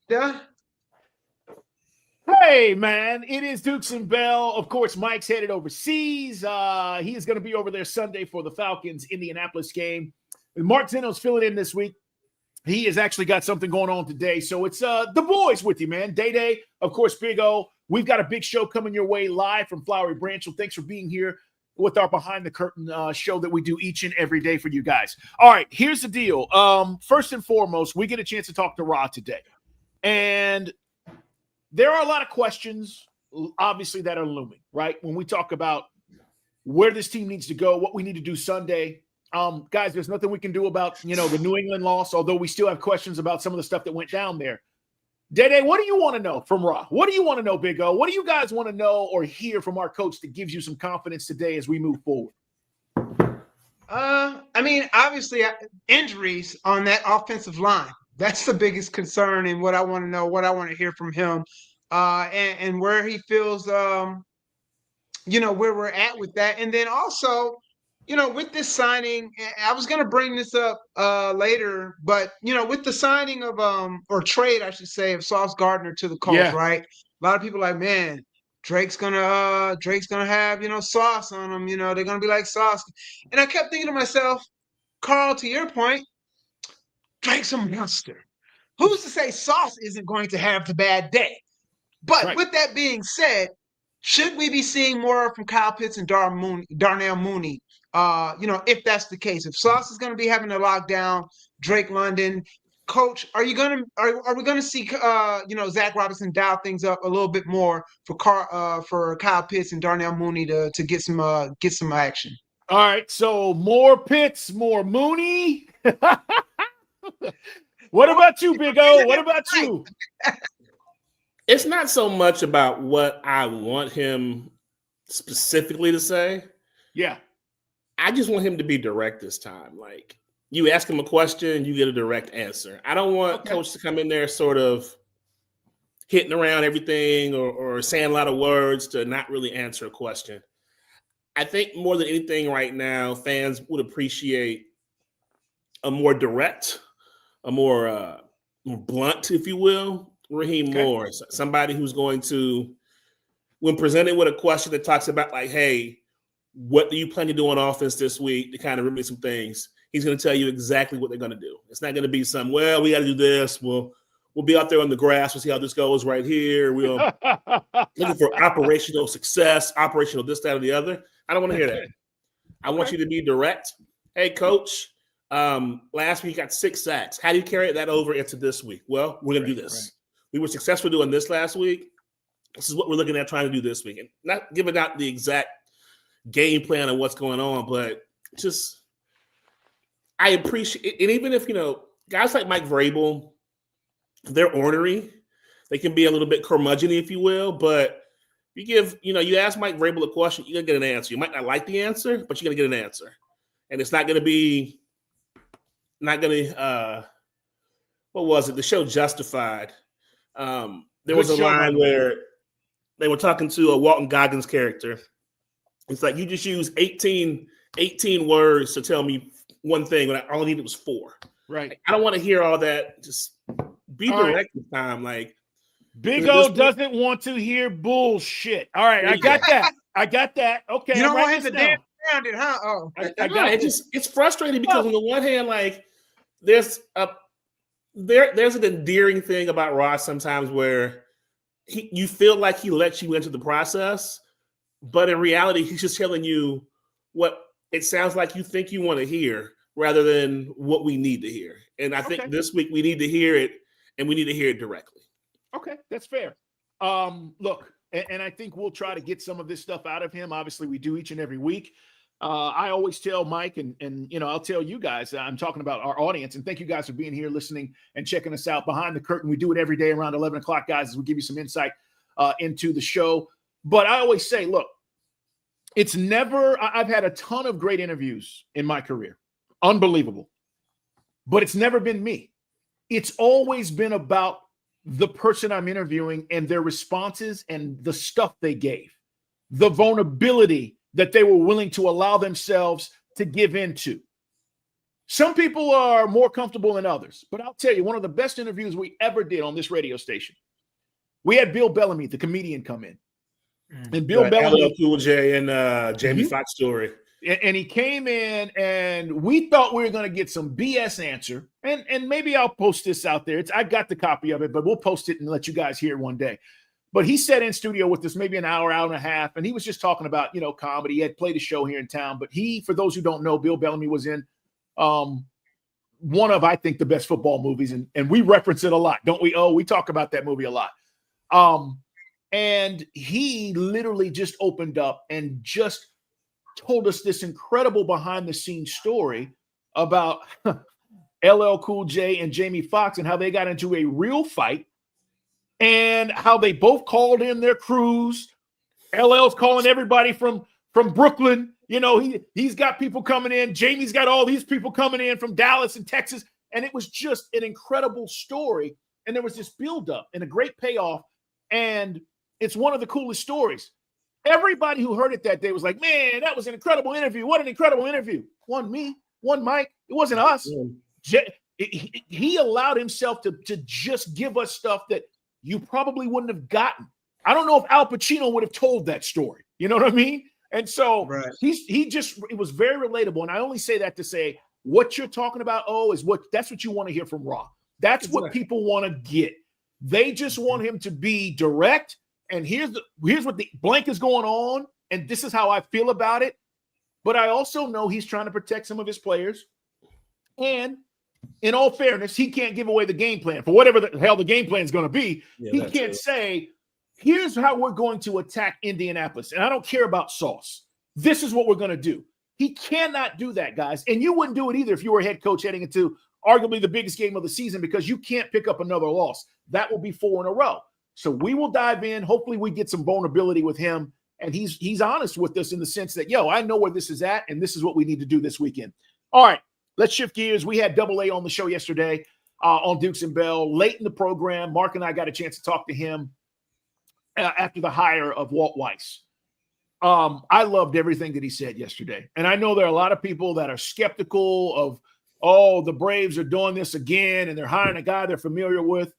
Yeah. Hey, man, it is Dukes and Bell. Of course, Mike's headed overseas. He is going to be over there Sunday for the Falcons Indianapolis game. Mark Zeno's filling in this week. He has actually got something going on today. So it's the boys with you, man. Day, of course, Big O. We've got a big show coming your way live from Flowery Branch. So thanks for being here with our Behind the Curtain show that we do each and every day for you guys. All right, here's the deal. First and foremost, we get a chance to talk to Ra today. And there are a lot of questions, obviously, that are looming, right? When we talk about where this team needs to go, what we need to do Sunday. Guys, there's nothing we can do about, the New England loss, although we still have questions about some of the stuff that went down there. Day, what do you want to know from Ra? What do you want to know, Big O? What do you guys want to know or hear from our coach that gives you some confidence today as we move forward? Obviously, injuries on that offensive line. That's the biggest concern and what I want to know, what I want to hear from him, and where he feels, where we're at with that. And then also, with this signing, I was going to bring this up later, but, with the signing of, or trade, I should say, of Sauce Gardner to the Colts, right? A lot of people are like, man, Drake's gonna have, Sauce on him, they're going to be like Sauce. And I kept thinking to myself, Carl, to your point, Drake's a monster. Who's to say Sauce isn't going to have the bad day? But with that being said, should we be seeing more from Kyle Pitts and Darnell Mooney? If that's the case, if Sauce is going to be having a lockdown, Drake London, Coach, are we going to see Zach Robinson dial things up a little bit more for Kyle Pitts and Darnell Mooney to get some action? All right, so more Pitts, more Mooney. What about you, Big O? What about you? It's not so much about what I want him specifically to say. Yeah. I just want him to be direct this time. Like, you ask him a question, you get a direct answer. I don't want Coach to come in there sort of hitting around everything or saying a lot of words to not really answer a question. I think more than anything right now, fans would appreciate a more direct, a more blunt, if you will, Raheem Morris, somebody who's going to, when presented with a question that talks about like, hey, what do you plan to do on offense this week to kind of remedy some things, he's going to tell you exactly what they're going to do. It's not going to be some, well, we got to do this. We'll be out there on the grass. We'll see how this goes right here. We'll looking for operational success, operational this, that, or the other. I don't want to hear that. I want you to be direct. Hey, Coach, last week you got 6 sacks. How do you carry that over into this week? Well, we're going to do this. Right. We were successful doing this last week. This is what we're looking at trying to do this week. And not giving out the exact game plan of what's going on, but just I appreciate, and even if, guys like Mike Vrabel, they're ornery. They can be a little bit curmudgeon-y, if you will, but you give, you ask Mike Vrabel a question, you're going to get an answer. You might not like the answer, but you're going to get an answer. And it's not going to be, what was it? The show Justified. There was a line where they were talking to a Walton Goggins character. It's like, you just use 18 words to tell me one thing, when all I needed was 4. Right. Like, I don't want to hear all that. Just be direct this time. Like, Big O doesn't want to hear bullshit. All right, I got that. Okay. You don't want him to dance around it, huh? Oh, I got it. It's frustrating because on the one hand, like, there's an endearing thing about Ross sometimes where you feel like he lets you into the process, but in reality, he's just telling you what it sounds like you think you want to hear rather than what we need to hear. And I think this week we need to hear it, and we need to hear it directly. Okay, that's fair. Look, and I think we'll try to get some of this stuff out of him. Obviously, we do each and every week. I always tell Mike and I'll tell you guys, I'm talking about our audience, and thank you guys for being here, listening and checking us out behind the curtain. We do it every day around 11 o'clock, guys, as we give you some insight into the show. But I always say, look, it's never, I've had a ton of great interviews in my career. Unbelievable. But it's never been me. It's always been about the person I'm interviewing and their responses and the stuff they gave, the vulnerability that they were willing to allow themselves to give into. Some people are more comfortable than others, but I'll tell you, one of the best interviews we ever did on this radio station, we had Bill Bellamy, the comedian, come in. And Bill Bellamy. LL Cool J and Jamie Foxx story. And he came in, and we thought we were going to get some BS answer. And maybe I'll post this out there. I got the copy of it, but we'll post it and let you guys hear it one day. But he sat in studio with us maybe an hour, hour and a half, and he was just talking about, comedy. He had played a show here in town. But for those who don't know, Bill Bellamy was in one of, I think, the best football movies. And we reference it a lot, don't we? Oh, we talk about that movie a lot. And he literally just opened up and just told us this incredible behind-the-scenes story about LL Cool J and Jamie Foxx and how they got into a real fight and how they both called in their crews. LL's calling everybody from Brooklyn. He's got people coming in. Jamie's got all these people coming in from Dallas and Texas. And it was just an incredible story. And there was this buildup and a great payoff. And it's one of the coolest stories. Everybody who heard it that day was like, man, that was an incredible interview. What an incredible interview. One me, one Mike. It wasn't us. He allowed himself to just give us stuff that you probably wouldn't have gotten. I don't know if Al Pacino would have told that story. You know what I mean? And so it was very relatable. And I only say that to say what you're talking about, that's what you want to hear from Raw. That's what people want to get. They just want him to be direct. And here's what the blank is going on, and this is how I feel about it. But I also know he's trying to protect some of his players. And in all fairness, he can't give away the game plan for whatever the hell the game plan is going to be. He can't say, here's how we're going to attack Indianapolis. And I don't care about sauce. This is what we're going to do. He cannot do that, guys. And you wouldn't do it either if you were a head coach heading into arguably the biggest game of the season, because you can't pick up another loss. That will be 4 in a row. So we will dive in. Hopefully we get some vulnerability with him. And he's honest with us in the sense that, I know where this is at, and this is what we need to do this weekend. All right, let's shift gears. We had Double A on the show yesterday on Dukes and Bell. Late in the program, Mark and I got a chance to talk to him after the hire of Walt Weiss. I loved everything that he said yesterday. And I know there are a lot of people that are skeptical of, the Braves are doing this again, and they're hiring a guy they're familiar with.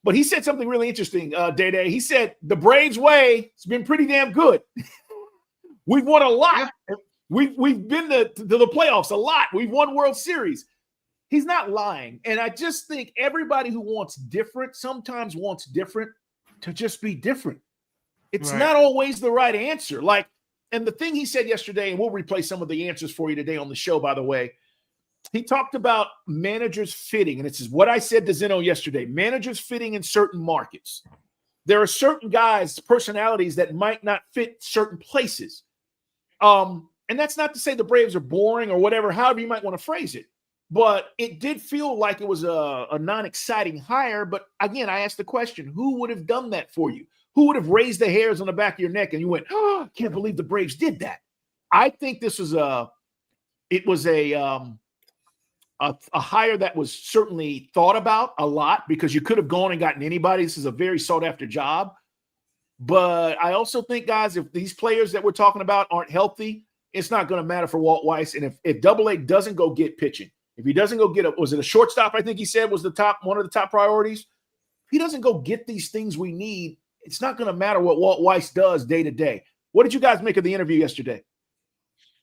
But he said something really interesting, Day. He said the Braves way has been pretty damn good. We've won a lot. Yeah. We've been to the playoffs a lot. We've won World Series. He's not lying. And I just think everybody who wants different sometimes wants different to just be different. It's not always the right answer. And the thing he said yesterday, and we'll replay some of the answers for you today on the show, by the way, he talked about managers fitting, and it's what I said to Zeno yesterday, managers fitting in certain markets. There are certain guys, personalities that might not fit certain places. And that's not to say the Braves are boring or whatever, however you might want to phrase it. But it did feel like it was a non-exciting hire. But again, I asked the question, who would have done that for you? Who would have raised the hairs on the back of your neck and you went, I can't believe the Braves did that. I think this was a hire that was certainly thought about a lot, because you could have gone and gotten anybody. This is a very sought after job. But I also think, guys, if these players that we're talking about aren't healthy, it's not going to matter for Walt Weiss. And if Double A doesn't go get pitching, if he doesn't go get was it a shortstop? I think he said was one of the top priorities. If he doesn't go get these things we need, it's not going to matter what Walt Weiss does day to day. What did you guys make of the interview yesterday?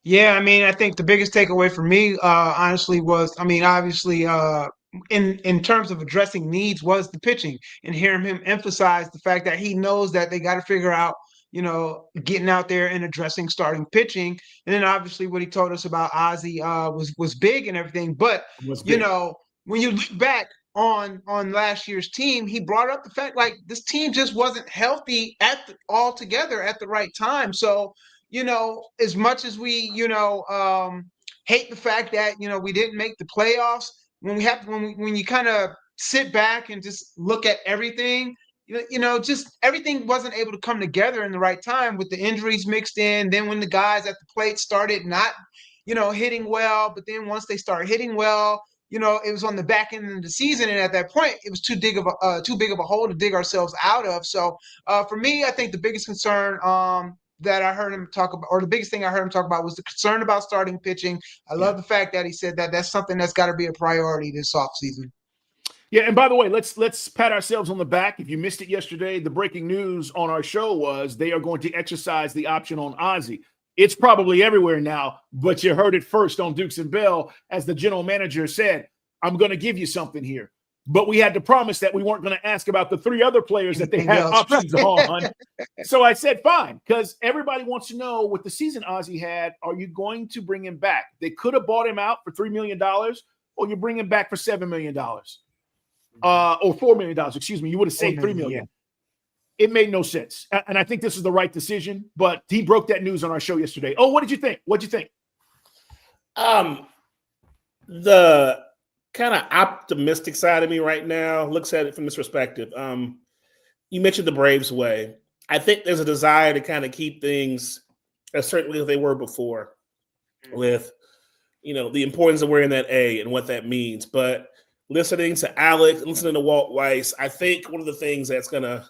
Yeah, I think the biggest takeaway for me, honestly, was, obviously, in terms of addressing needs, was the pitching, and hearing him emphasize the fact that he knows that they got to figure out, getting out there and addressing starting pitching. And then obviously what he told us about Ozzie was big and everything. But, when you look back on last year's team, he brought up the fact this team just wasn't healthy all together at the right time. So, as much as we, hate the fact that, we didn't make the playoffs, when you kind of sit back and just look at everything, just everything wasn't able to come together in the right time with the injuries mixed in. Then when the guys at the plate started not, hitting well, but then once they start hitting well, it was on the back end of the season. And at that point, it was too big of a hole to dig ourselves out of. So for me, I think the biggest concern, that I heard him talk about, or the biggest thing I heard him talk about, was the concern about starting pitching. I love the fact that he said that that's something that's got to be a priority this offseason. Yeah, and by the way, let's pat ourselves on the back. If you missed it yesterday, the breaking news on our show was they are going to exercise the option on Ozzie. It's probably everywhere now, but you heard it first on Dukes and Bell, as the general manager said, I'm going to give you something here. But we had to promise that we weren't going to ask about the 3 other players that they have options on. So I said, fine, because everybody wants to know, with the season Ozzie had, are you going to bring him back? They could have bought him out for $3 million, or you bring him back for $7 million. Or $4 million, excuse me. You would have saved $3 million. Yeah. It made no sense. And I think this is the right decision, but he broke that news on our show yesterday. Oh, what did you think? What'd you think? The kind of optimistic side of me right now looks at it from this perspective. You mentioned the Braves way. I think there's a desire to kind of keep things as certainly as they were before, with, the importance of wearing that A and what that means. But listening to Alex, listening to Walt Weiss, I think one of the things that's going to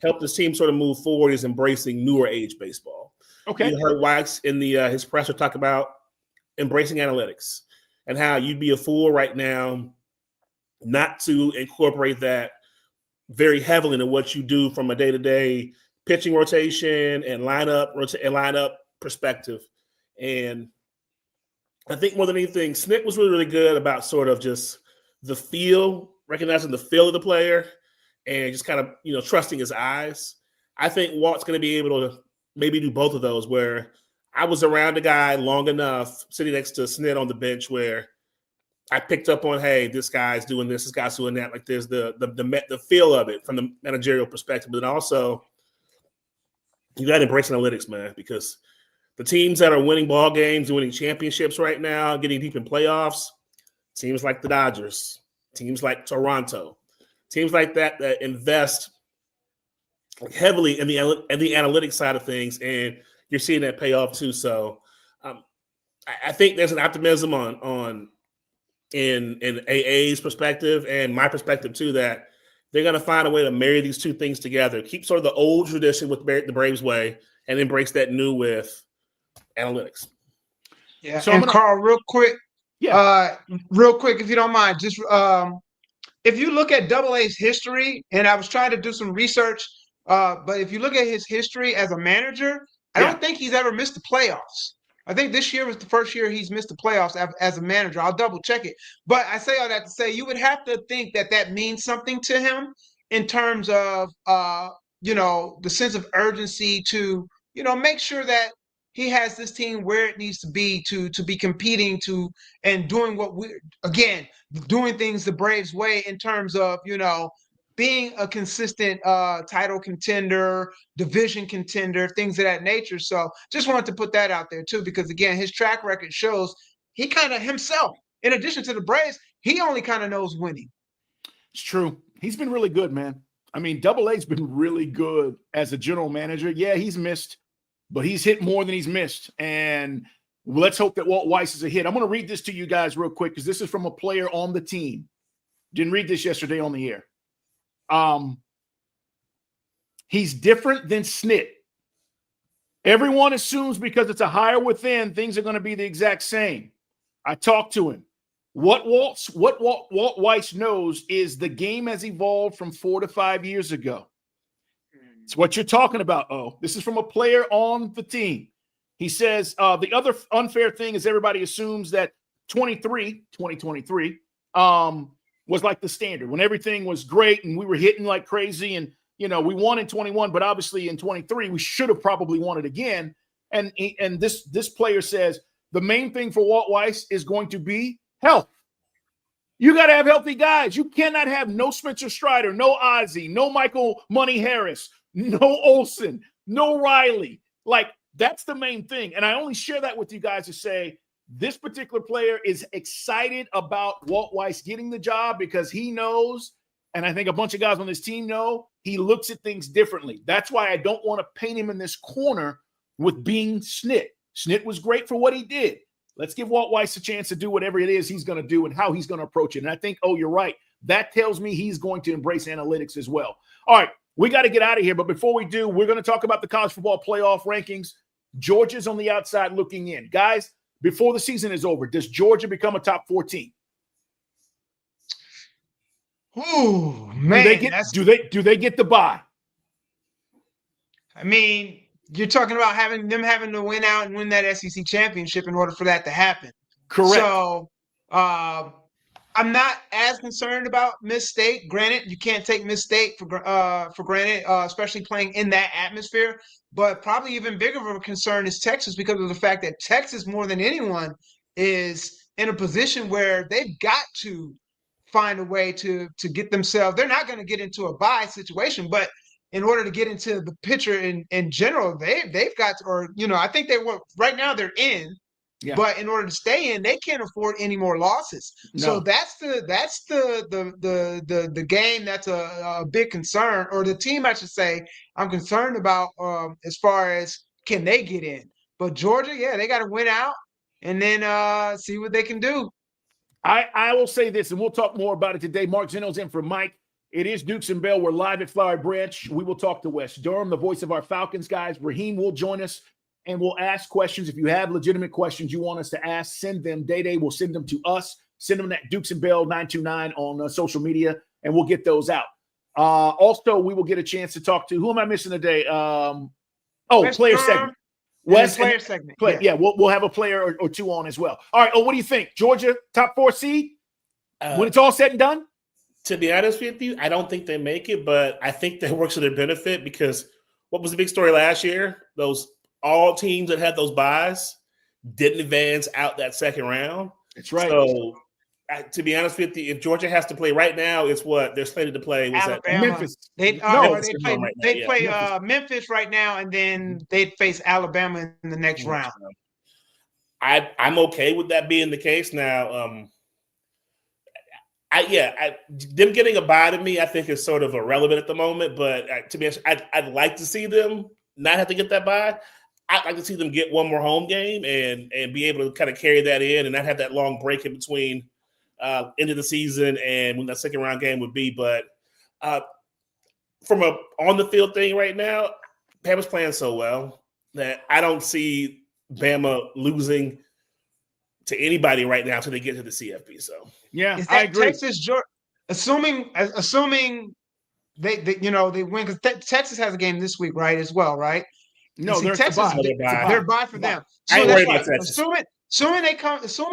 help this team sort of move forward is embracing newer age baseball. Okay. You heard Weiss in his presser talk about embracing analytics and how you'd be a fool right now not to incorporate that very heavily into what you do from a day-to-day pitching rotation and lineup perspective. And I think more than anything, Snitker was really, really good about sort of just the feel, recognizing the feel of the player and just kind of, trusting his eyes. I think Walt's going to be able to maybe do both of those, where I was around a guy long enough sitting next to Snit on the bench where I picked up on, hey, this guy's doing this guy's doing that. Like, there's the feel of it from the managerial perspective. But then also, you got to embrace analytics, man, because the teams that are winning ball games, winning championships right now, getting deep in playoffs, teams like the Dodgers, teams like Toronto, teams like that invest heavily in the analytics side of things, and you're seeing that pay off too. So I think there's an optimism in AA's perspective and my perspective too, that they're going to find a way to marry these two things together, keep sort of the old tradition with the Braves way, and embrace that new with analytics. Yeah. So Carl, real quick, if you don't mind, just if you look at AA's history, and I was trying to do some research, but if you look at his history as a manager, I don't think he's ever missed the playoffs. I think this year was the first year he's missed the playoffs as a manager. I'll double check it. But I say all that to say, you would have to think that means something to him in terms of, the sense of urgency to, make sure that he has this team where it needs to be competing and doing doing things the Braves way in terms of, being a consistent title contender, division contender, things of that nature. So just wanted to put that out there too, because again, his track record shows he kind of himself, in addition to the Braves, he only kind of knows winning. It's true. He's been really good, man. I mean, AA's been really good as a general manager. Yeah, he's missed, but he's hit more than he's missed. And let's hope that Walt Weiss is a hit. I'm going to read this to you guys real quick, because this is from a player on the team. Didn't read this yesterday on the air. He's different than Snit. Everyone assumes because it's a higher within, things are going to be the exact same. I talked to him. What Walt Weiss knows is the game has evolved from 4 to 5 years ago. It's what you're talking about. Oh, this is from a player on the team. He says the other unfair thing is everybody assumes that 2023 was like the standard, when everything was great and we were hitting like crazy, and we won in 21, but obviously in 23 we should have probably won it again. And this player says the main thing for Walt Weiss is going to be health. You got to have healthy guys. You cannot have no Spencer Strider, no Ozzie, no Michael Money Harris, no Olsen, no Riley. Like, that's the main thing. And I only share that with you guys to say this particular player is excited about Walt Weiss getting the job, because he knows, and I think a bunch of guys on this team know, he looks at things differently. That's why I don't want to paint him in this corner with being Snit. Snit was great for what he did. Let's give Walt Weiss a chance to do whatever it is he's going to do and how he's going to approach it. And I think, you're right. That tells me he's going to embrace analytics as well. All right, We got to get out of here. But before we do, we're going to talk about the college football playoff rankings. Georgia's on the outside looking in. Guys, before the season is over, does Georgia become a top 4 team? Ooh, man. Do they get the bye? I mean, you're talking about having to win out and win that SEC championship in order for that to happen. Correct. So I'm not as concerned about Miss State. Granted, you can't take Miss State for granted, especially playing in that atmosphere. But probably even bigger of a concern is Texas, because of the fact that Texas, more than anyone, is in a position where they've got to find a way to get themselves. They're not going to get into a bye situation, but in order to get into the picture in general, they've got to, or I think right now they're in. Yeah. But in order to stay in, they can't afford any more losses. No. So that's the game that's a big concern, or the team, I should say, I'm concerned about as far as can they get in. But Georgia, yeah, they got to win out and then see what they can do. I will say this, and we'll talk more about it today. Mark Zeno's in for Mike. It is Dukes and Bell. We're live at Flowery Branch. We will talk to West Durham, the voice of our Falcons guys. Raheem will join us. And we'll ask questions. If you have legitimate questions you want us to ask, send them. Day will send them to us. Send them at Dukes and Bell 929 on social media, and we'll get those out. Also, we will get a chance to talk to, who am I missing today? Player segment. West player segment. Yeah, we'll have a player or two on as well. All right. What do you think? Georgia, top 4 seed? When it's all said and done? To be honest with you, I don't think they make it, but I think that works to their benefit, because what was the big story last year? All teams that had those buys didn't advance out that second round. That's right. So, to be honest with you, if Georgia has to play right now, it's what they're slated to play. Was Alabama. Memphis. They play Memphis right now, and then they'd face Alabama in the next round. I'm okay with that being the case now. Them getting a bye to me, I think, is sort of irrelevant at the moment. But to be honest, I'd like to see them not have to get that bye. I'd like to see them get one more home game and be able to kind of carry that in and not have that long break in between end of the season and when that second round game would be. But from a on the field thing right now, Bama's playing so well that I don't see Bama losing to anybody right now until they get to the CFP. So yeah, I agree. Texas, Georgia, assuming they win, because Texas has a game this week, right? As well, right? No, they're Texas. They're bye for them. So I ain't worried about Texas. Assuming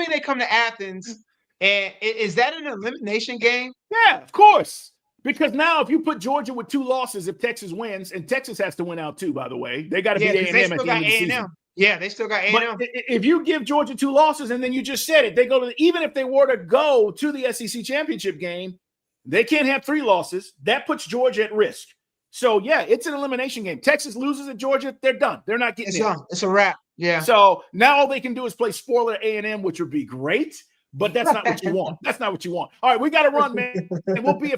they come to Athens, and is that an elimination game? Yeah, of course. Because now, if you put Georgia with 2 losses, if Texas wins, and Texas has to win out too, by the way, they got to beat A&M at the end of the season. Yeah, they still got A&M. But if you give Georgia 2 losses, and then you just said it, they go to even if they were to go to the SEC championship game, they can't have 3 losses. That puts Georgia at risk. So yeah, it's an elimination game. Texas loses at Georgia, they're done. They're not getting in. It's a wrap. Yeah. So now all they can do is play spoiler A&M, which would be great, but that's not what you want. That's not what you want. All right, we got to run, man, and we'll be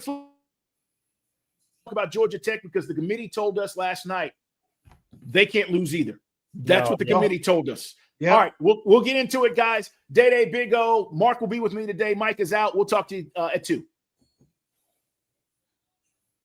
about Georgia Tech, because the committee told us last night they can't lose either. That's what the committee told us. Yeah. All right, we'll get into it, guys. Day, Big O, Mark will be with me today. Mike is out. We'll talk to you at 2.